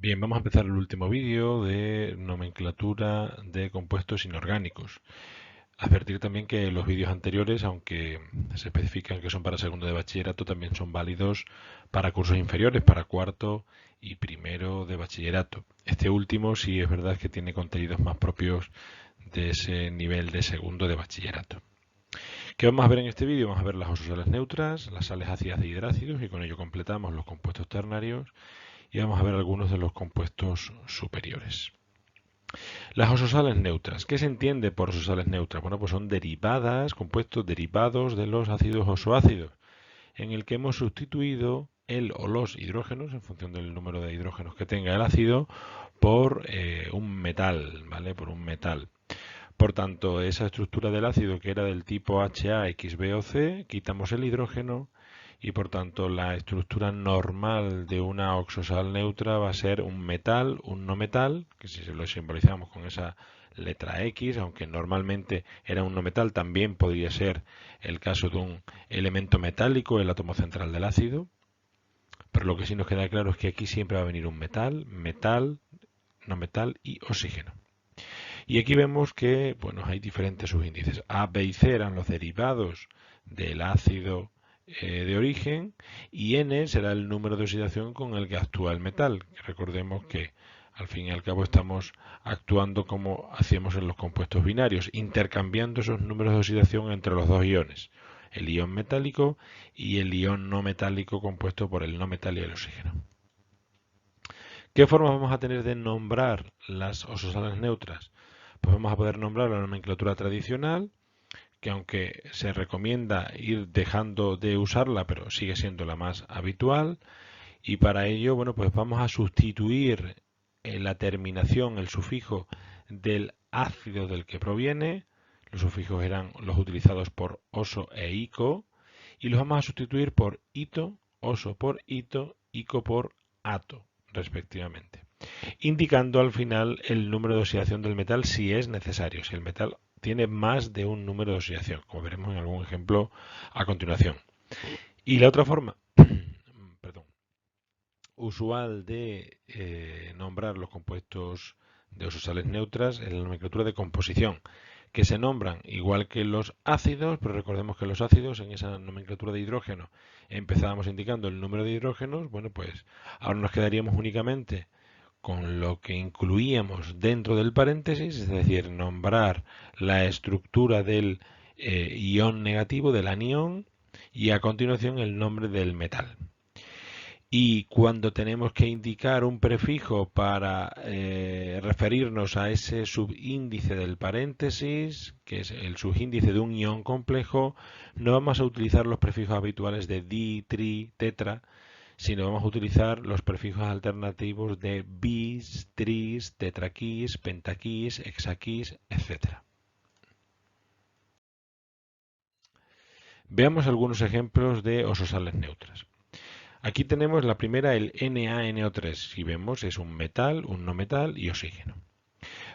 Bien, vamos a empezar el último vídeo de nomenclatura de compuestos inorgánicos. Advertir también que los vídeos anteriores, aunque se especifican que son para segundo de bachillerato, también son válidos para cursos inferiores, para cuarto y primero de bachillerato. Este último sí es verdad que tiene contenidos más propios de ese nivel de segundo de bachillerato. ¿Qué vamos a ver en este vídeo? Vamos a ver las ososales neutras, las sales ácidas de hidrácidos y con ello completamos los compuestos ternarios y vamos a ver algunos de los compuestos superiores. Las ososales neutras. ¿Qué se entiende por ososales neutras? Bueno, pues son derivadas, compuestos derivados de los ácidos ozoácidos, en el que hemos sustituido el o los hidrógenos, en función del número de hidrógenos que tenga el ácido, por un metal, ¿vale? Por un metal. Por tanto, esa estructura del ácido que era del tipo HA, XB o C, quitamos el hidrógeno y por tanto la estructura normal de una oxosal neutra va a ser un metal, un no metal, que si se lo simbolizamos con esa letra X, aunque normalmente era un no metal, también podría ser el caso de un elemento metálico, el átomo central del ácido, pero lo que sí nos queda claro es que aquí siempre va a venir un metal, metal, no metal y oxígeno. Y aquí vemos que bueno, hay diferentes subíndices. A, B y C eran los derivados del ácido de origen y N será el número de oxidación con el que actúa el metal. Recordemos que al fin y al cabo estamos actuando como hacíamos en los compuestos binarios, intercambiando esos números de oxidación entre los dos iones, el ion metálico y el ion no metálico compuesto por el no metal y el oxígeno. ¿Qué forma vamos a tener de nombrar las ososales neutras? Pues vamos a poder nombrar la nomenclatura tradicional, que aunque se recomienda ir dejando de usarla, pero sigue siendo la más habitual, y para ello, bueno, pues vamos a sustituir la terminación, el sufijo del ácido del que proviene, los sufijos eran los utilizados por oso e ico, y los vamos a sustituir por ito, oso por ito, ico por ato, respectivamente, indicando al final el número de oxidación del metal si es necesario, si el metal tiene más de un número de oxidación, como veremos en algún ejemplo a continuación. Y la otra forma, perdón, usual de nombrar los compuestos de ososales neutras es la nomenclatura de composición, que se nombran igual que los ácidos, pero recordemos que los ácidos en esa nomenclatura de hidrógeno empezábamos indicando el número de hidrógenos, bueno, pues ahora nos quedaríamos únicamente con lo que incluíamos dentro del paréntesis, es decir, nombrar la estructura del ion negativo, del anión, y a continuación el nombre del metal. Y cuando tenemos que indicar un prefijo para referirnos a ese subíndice del paréntesis, que es el subíndice de un ion complejo, no vamos a utilizar los prefijos habituales de di, tri, tetra, sino vamos a utilizar los prefijos alternativos de bis, tris, tetraquis, pentaquis, hexaquis, etc. Veamos algunos ejemplos de ososales neutras. Aquí tenemos la primera, el NaNO3. Si vemos, es un metal, un no metal y oxígeno.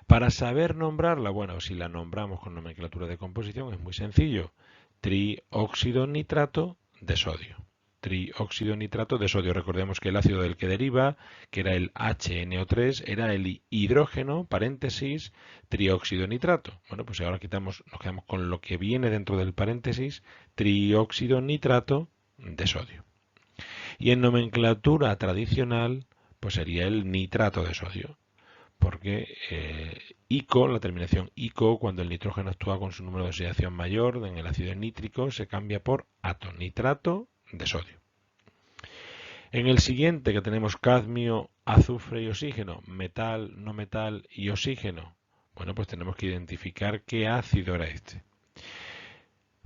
Para saber nombrarla, bueno, si la nombramos con nomenclatura de composición es muy sencillo. Trióxido nitrato de sodio. Trióxido nitrato de sodio. Recordemos que el ácido del que deriva, que era el HNO3, era el hidrógeno, paréntesis, trióxido nitrato. Bueno, pues ahora nos quedamos con lo que viene dentro del paréntesis, trióxido nitrato de sodio. Y en nomenclatura tradicional, pues sería el nitrato de sodio, porque ICO, la terminación ICO, cuando el nitrógeno actúa con su número de oxidación mayor en el ácido nítrico, se cambia por ato, nitrato de sodio. En el siguiente, que tenemos cadmio, azufre y oxígeno, metal, no metal y oxígeno, bueno, pues tenemos que identificar qué ácido era este.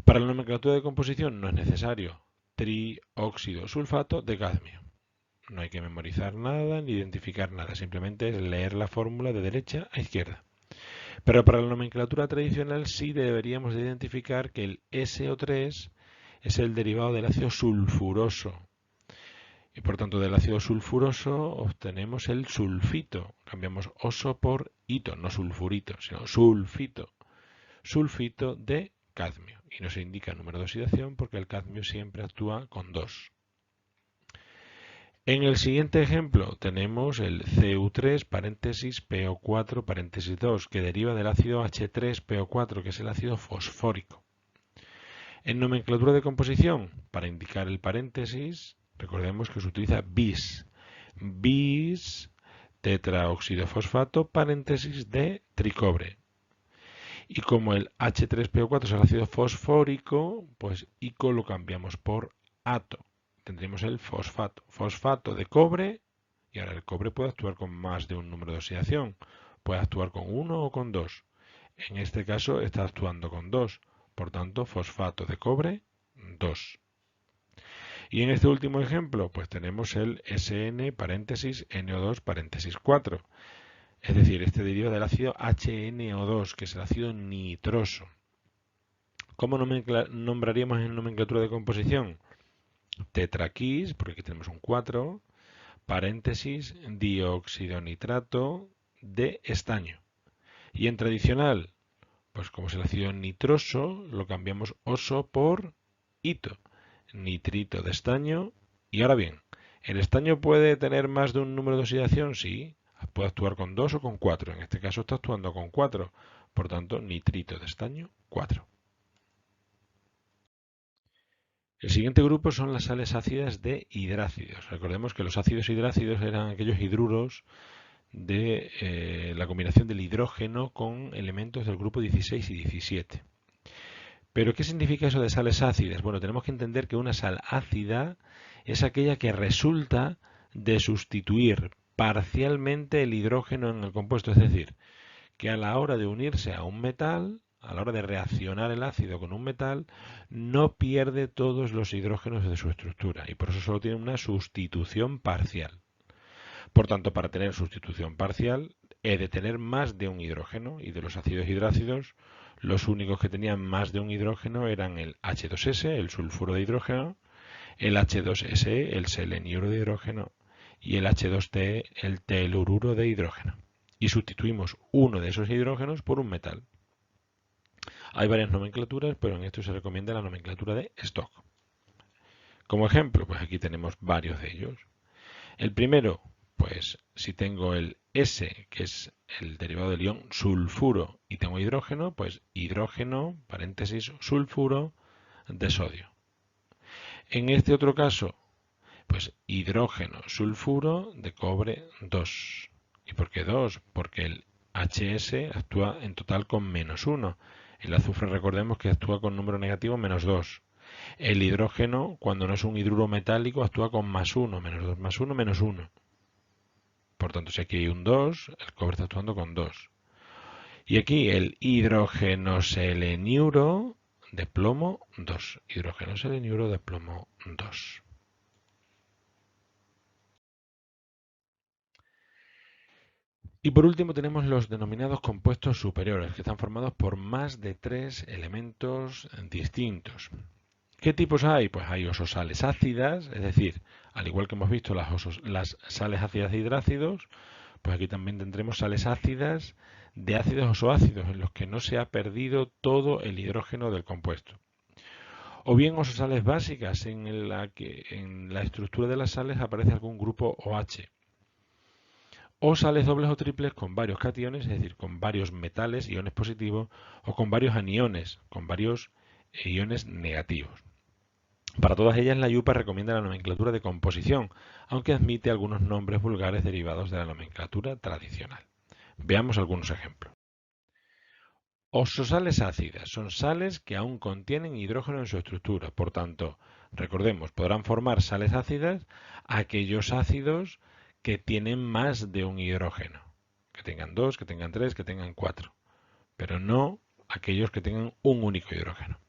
Para la nomenclatura de composición no es necesario trióxido sulfato de cadmio. No hay que memorizar nada ni identificar nada, simplemente es leer la fórmula de derecha a izquierda. Pero para la nomenclatura tradicional sí deberíamos de identificar que el SO3 es el derivado del ácido sulfuroso. Y por tanto del ácido sulfuroso obtenemos el sulfito. Cambiamos oso por hito, no sulfurito, sino sulfito. Sulfito de cadmio. Y nos indica el número de oxidación porque el cadmio siempre actúa con 2. En el siguiente ejemplo tenemos el Cu3 paréntesis PO4 paréntesis 2 que deriva del ácido H3PO4 que es el ácido fosfórico. En nomenclatura de composición, para indicar el paréntesis, recordemos que se utiliza bis. Bis tetraóxido fosfato paréntesis de tricobre. Y como el H3PO4 es el ácido fosfórico, pues ico lo cambiamos por ato. Tendremos el fosfato. Fosfato de cobre, y ahora el cobre puede actuar con más de un número de oxidación. Puede actuar con 1 o con 2. En este caso está actuando con 2. Por tanto, fosfato de cobre 2. Y en este último ejemplo, pues tenemos el SN paréntesis NO2 paréntesis 4. Es decir, este deriva del ácido HNO2, que es el ácido nitroso. ¿Cómo nombraríamos en nomenclatura de composición? Tetraquis, porque aquí tenemos un 4, paréntesis, dióxido nitrato de estaño. Y en tradicional, pues como es el ácido nitroso, lo cambiamos oso por ito, nitrito de estaño. Y ahora bien, ¿el estaño puede tener más de un número de oxidación? Sí, puede actuar con 2 o con 4. En este caso está actuando con 4. Por tanto, nitrito de estaño 4. El siguiente grupo son las sales ácidas de hidrácidos. Recordemos que los ácidos hidrácidos eran aquellos hidruros de la combinación del hidrógeno con elementos del grupo 16 y 17. ¿Pero qué significa eso de sales ácidas? Bueno, tenemos que entender que una sal ácida es aquella que resulta de sustituir parcialmente el hidrógeno en el compuesto, es decir, que a la hora de unirse a un metal, a la hora de reaccionar el ácido con un metal, no pierde todos los hidrógenos de su estructura y por eso solo tiene una sustitución parcial. Por tanto, para tener sustitución parcial, he de tener más de un hidrógeno y de los ácidos hidrácidos, los únicos que tenían más de un hidrógeno eran el H2S, el sulfuro de hidrógeno, el H2SE, el seleniuro de hidrógeno, y el H2Te, el telururo de hidrógeno. Y sustituimos uno de esos hidrógenos por un metal. Hay varias nomenclaturas, pero en esto se recomienda la nomenclatura de Stock. Como ejemplo, pues aquí tenemos varios de ellos. El primero, pues si tengo el S, que es el derivado del ion sulfuro, y tengo hidrógeno, pues hidrógeno, paréntesis, sulfuro de sodio. En este otro caso, pues hidrógeno, sulfuro de cobre 2. ¿Y por qué 2? Porque el HS actúa en total con -1. El azufre recordemos que actúa con número negativo -2. El hidrógeno, cuando no es un hidruro metálico, actúa con +1, -2 más 1, -1. Por tanto, si aquí hay un 2, el cobre está actuando con 2. Y aquí el hidrógeno seleniuro de plomo 2. Hidrógeno seleniuro de plomo 2. Y por último tenemos los denominados compuestos superiores, que están formados por más de 3 elementos distintos. ¿Qué tipos hay? Pues hay ososales ácidas, es decir, al igual que hemos visto las sales ácidas de hidrácidos, pues aquí también tendremos sales ácidas de ácidos osoácidos, en los que no se ha perdido todo el hidrógeno del compuesto. O bien ososales básicas, en la que en la estructura de las sales aparece algún grupo OH. O sales dobles o triples con varios cationes, es decir, con varios metales, iones positivos, o con varios aniones, con varios iones negativos. Para todas ellas, la IUPAC recomienda la nomenclatura de composición, aunque admite algunos nombres vulgares derivados de la nomenclatura tradicional. Veamos algunos ejemplos. Ososales ácidas son sales que aún contienen hidrógeno en su estructura. Por tanto, recordemos, podrán formar sales ácidas aquellos ácidos que tienen más de un hidrógeno. Que tengan 2, que tengan 3, que tengan 4. Pero no aquellos que tengan un único hidrógeno.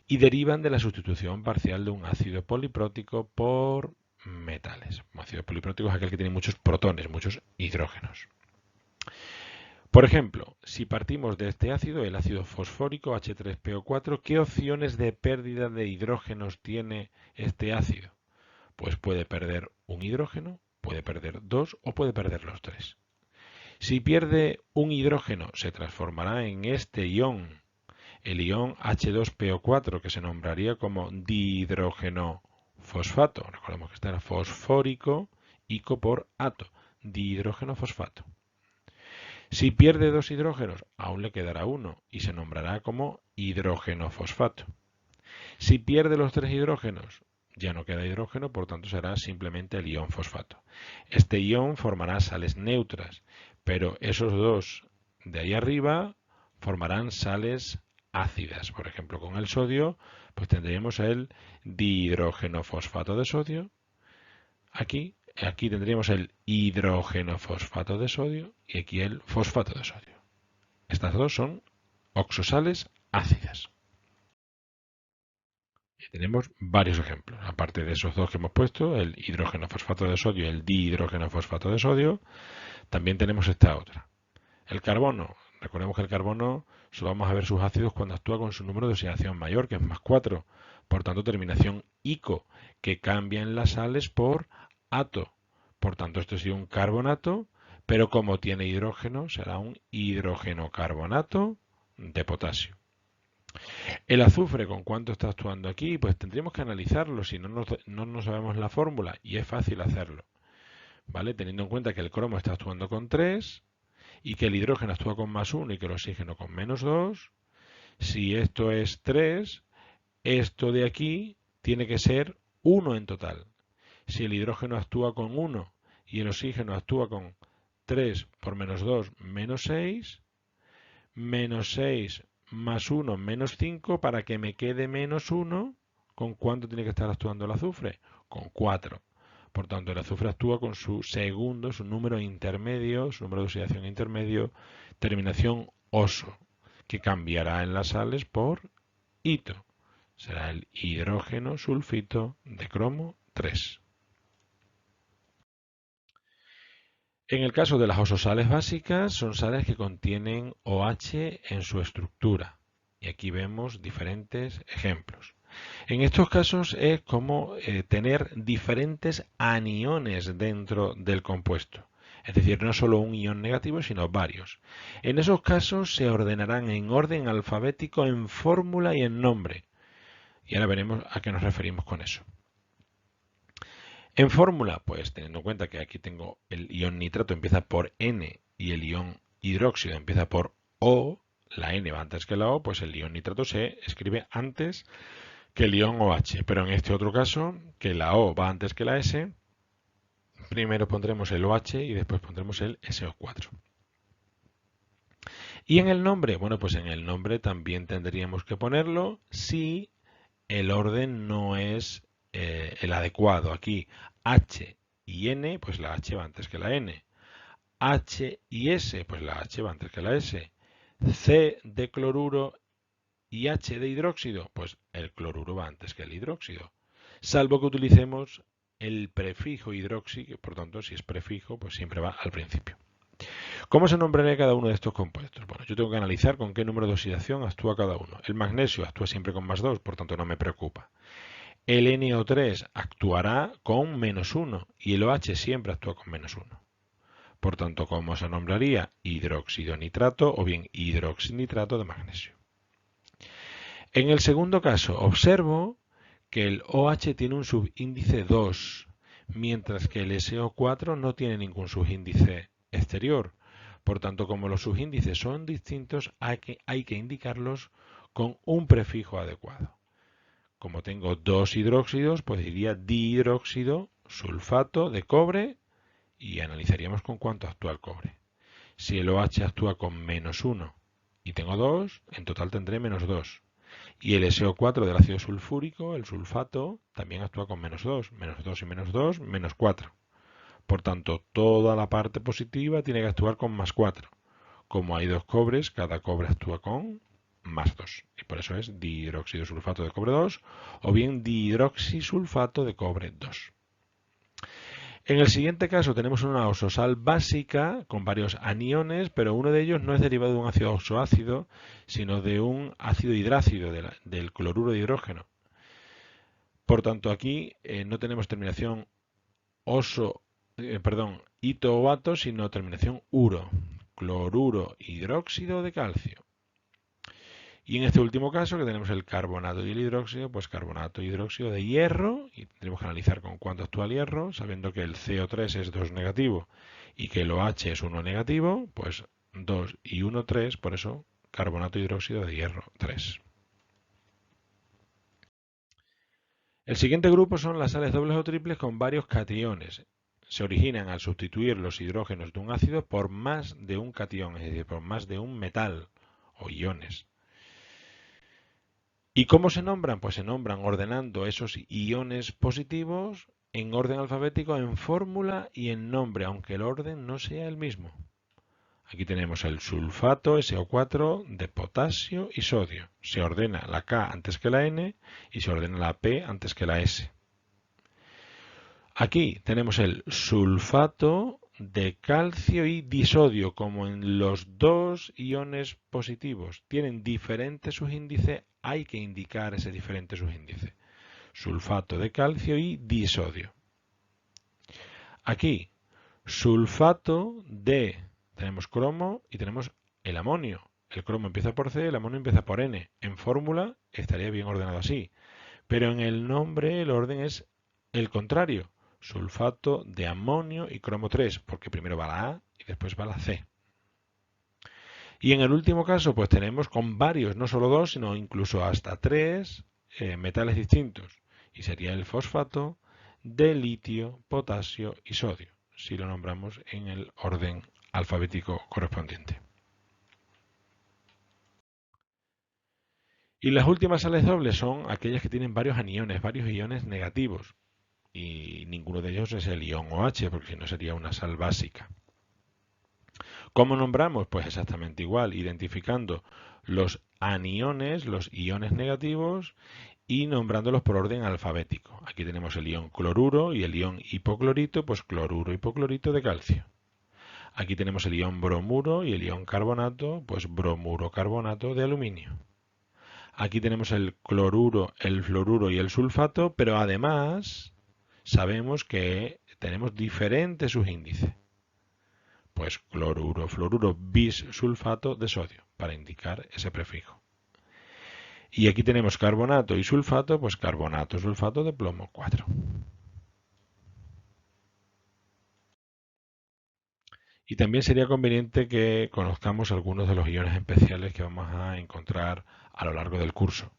Y derivan de la sustitución parcial de un ácido poliprótico por metales. Un ácido poliprótico es aquel que tiene muchos protones, muchos hidrógenos. Por ejemplo, si partimos de este ácido, el ácido fosfórico H3PO4, ¿qué opciones de pérdida de hidrógenos tiene este ácido? Pues puede perder un hidrógeno, puede perder 2 o puede perder los 3. Si pierde un hidrógeno, se transformará en este ion, el ion H2PO4, que se nombraría como dihidrógeno fosfato. Recordemos que este era fosfórico, ico por ato, dihidrógeno fosfato. Si pierde dos hidrógenos, aún le quedará uno y se nombrará como hidrógeno fosfato. Si pierde los tres hidrógenos, ya no queda hidrógeno, por tanto será simplemente el ion fosfato. Este ion formará sales neutras, pero esos dos de ahí arriba formarán sales ácidas. Por ejemplo, con el sodio, pues tendríamos el dihidrógeno fosfato de sodio. Aquí tendríamos el hidrógeno fosfato de sodio y aquí el fosfato de sodio. Estas dos son oxosales ácidas. Y tenemos varios ejemplos. Aparte de esos dos que hemos puesto, el hidrógeno fosfato de sodio y el dihidrógeno fosfato de sodio, también tenemos esta otra. El carbono. Recordemos que el carbono solo vamos a ver sus ácidos cuando actúa con su número de oxidación mayor, que es más 4. Por tanto, terminación ico, que cambia en las sales por ato. Por tanto, esto sería un carbonato, pero como tiene hidrógeno, será un hidrógeno carbonato de potasio. El azufre, ¿con cuánto está actuando aquí? Pues tendríamos que analizarlo si no sabemos la fórmula, y es fácil hacerlo, ¿vale? Teniendo en cuenta que el cromo está actuando con 3 y que el hidrógeno actúa con más 1 y que el oxígeno con menos 2. Si esto es 3, esto de aquí tiene que ser 1 en total. Si el hidrógeno actúa con 1 y el oxígeno actúa con 3 por menos 2, menos 6, menos 6 más 1 menos 5, para que me quede menos 1, ¿con cuánto tiene que estar actuando el azufre? Con 4. Por tanto, el azufre actúa con su segundo, su número intermedio, su número de oxidación intermedio, terminación oso, que cambiará en las sales por hito. Será el hidrógeno sulfito de cromo 3. En el caso de las ososales básicas, son sales que contienen OH en su estructura. Y aquí vemos diferentes ejemplos. En estos casos es como tener diferentes aniones dentro del compuesto. Es decir, no solo un ion negativo, sino varios. En esos casos se ordenarán en orden alfabético en fórmula y en nombre. Y ahora veremos a qué nos referimos con eso. En fórmula, pues teniendo en cuenta que aquí tengo el ion nitrato empieza por N y el ion hidróxido empieza por O, la N va antes que la O, pues el ion nitrato se escribe antes que el ion OH. Pero en este otro caso, que la O va antes que la S, primero pondremos el OH y después pondremos el SO4. Y en el nombre, bueno, pues en el nombre también tendríamos que ponerlo si el orden no es el adecuado. Aquí H y N, pues la H va antes que la N. H y S, pues la H va antes que la S. C de cloruro y H de hidróxido, pues el cloruro va antes que el hidróxido. Salvo que utilicemos el prefijo hidroxi, por tanto, si es prefijo, pues siempre va al principio. ¿Cómo se nombraría cada uno de estos compuestos? Bueno, yo tengo que analizar con qué número de oxidación actúa cada uno. El magnesio actúa siempre con más 2, por tanto no me preocupa. El NO3 actuará con menos 1 y el OH siempre actúa con menos 1. Por tanto, ¿cómo se nombraría? Hidróxido nitrato o bien hidroxinitrato de magnesio. En el segundo caso, observo que el OH tiene un subíndice 2, mientras que el SO4 no tiene ningún subíndice exterior. Por tanto, como los subíndices son distintos, hay que indicarlos con un prefijo adecuado. Como tengo dos hidróxidos, pues diría dihidróxido sulfato de cobre y analizaríamos con cuánto actúa el cobre. Si el OH actúa con menos 1 y tengo 2, en total tendré menos 2. Y el SO4 del ácido sulfúrico, el sulfato, también actúa con menos 2. Menos 2 y menos 2, menos 4. Por tanto, toda la parte positiva tiene que actuar con más 4. Como hay dos cobres, cada cobre actúa con más 2. Y por eso es dihidróxido sulfato de cobre 2 o bien dihidroxisulfato de cobre 2. En el siguiente caso tenemos una ososal básica con varios aniones, pero uno de ellos no es derivado de un ácido oxoácido, sino de un ácido hidrácido del cloruro de hidrógeno. Por tanto, aquí no tenemos terminación ito o ato, sino terminación uro, cloruro hidróxido de calcio. Y en este último caso, que tenemos el carbonato y el hidróxido, pues carbonato y hidróxido de hierro, y tendremos que analizar con cuánto actúa el hierro, sabiendo que el CO3 es 2 negativo y que el OH es 1 negativo, pues 2 y 1, 3, por eso carbonato y hidróxido de hierro 3. El siguiente grupo son las sales dobles o triples con varios cationes. Se originan al sustituir los hidrógenos de un ácido por más de un catión, es decir, por más de un metal o iones. ¿Y cómo se nombran? Pues se nombran ordenando esos iones positivos en orden alfabético, en fórmula y en nombre, aunque el orden no sea el mismo. Aquí tenemos el sulfato SO4 de potasio y sodio. Se ordena la K antes que la N y se ordena la P antes que la S. Aquí tenemos el sulfato de calcio y disodio, como en los dos iones positivos tienen diferente subíndice, hay que indicar ese diferente subíndice. Sulfato de calcio y disodio. Aquí, sulfato de, tenemos cromo y tenemos el amonio. El cromo empieza por C, el amonio empieza por N. En fórmula estaría bien ordenado así, pero en el nombre el orden es el contrario. Sulfato de amonio y cromo 3, porque primero va la A y después va la C. Y en el último caso, pues tenemos con varios, no solo dos, sino incluso hasta tres metales distintos. Y sería el fosfato de litio, potasio y sodio, si lo nombramos en el orden alfabético correspondiente. Y las últimas sales dobles son aquellas que tienen varios aniones, varios iones negativos. Y ninguno de ellos es el ion OH, porque si no sería una sal básica. ¿Cómo nombramos? Pues exactamente igual, identificando los aniones, los iones negativos, y nombrándolos por orden alfabético. Aquí tenemos el ion cloruro y el ion hipoclorito, pues cloruro, hipoclorito de calcio. Aquí tenemos el ion bromuro y el ion carbonato, pues bromuro, carbonato de aluminio. Aquí tenemos el cloruro, el fluoruro y el sulfato, pero además sabemos que tenemos diferentes subíndices. Pues cloruro, fluoruro, bisulfato de sodio, para indicar ese prefijo. Y aquí tenemos carbonato y sulfato, pues carbonato, sulfato de plomo 4. Y también sería conveniente que conozcamos algunos de los iones especiales que vamos a encontrar a lo largo del curso.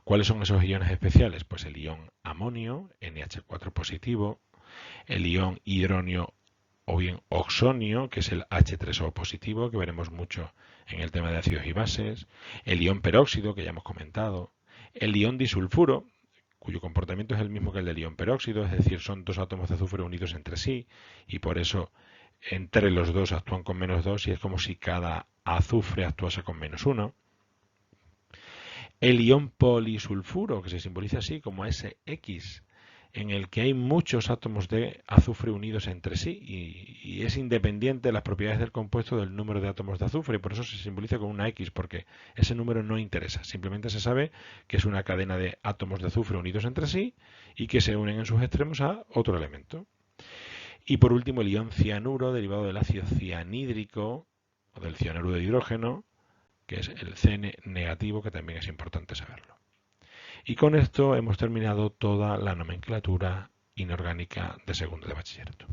¿Cuáles son esos iones especiales? Pues el ion amonio, NH4 positivo, el ion hidronio o bien oxonio, que es el H3O positivo, que veremos mucho en el tema de ácidos y bases, el ion peróxido, que ya hemos comentado, el ion disulfuro, cuyo comportamiento es el mismo que el del ion peróxido, es decir, son dos átomos de azufre unidos entre sí, y por eso entre los dos actúan con -2 y es como si cada azufre actuase con -1. El ion polisulfuro, que se simboliza así como SX, en el que hay muchos átomos de azufre unidos entre sí y es independiente de las propiedades del compuesto del número de átomos de azufre y por eso se simboliza con una X, porque ese número no interesa, simplemente se sabe que es una cadena de átomos de azufre unidos entre sí y que se unen en sus extremos a otro elemento. Y por último el ion cianuro, derivado del ácido cianhídrico o del cianuro de hidrógeno, que es el Cn negativo, que también es importante saberlo. Y con esto hemos terminado toda la nomenclatura inorgánica de segundo de bachillerato.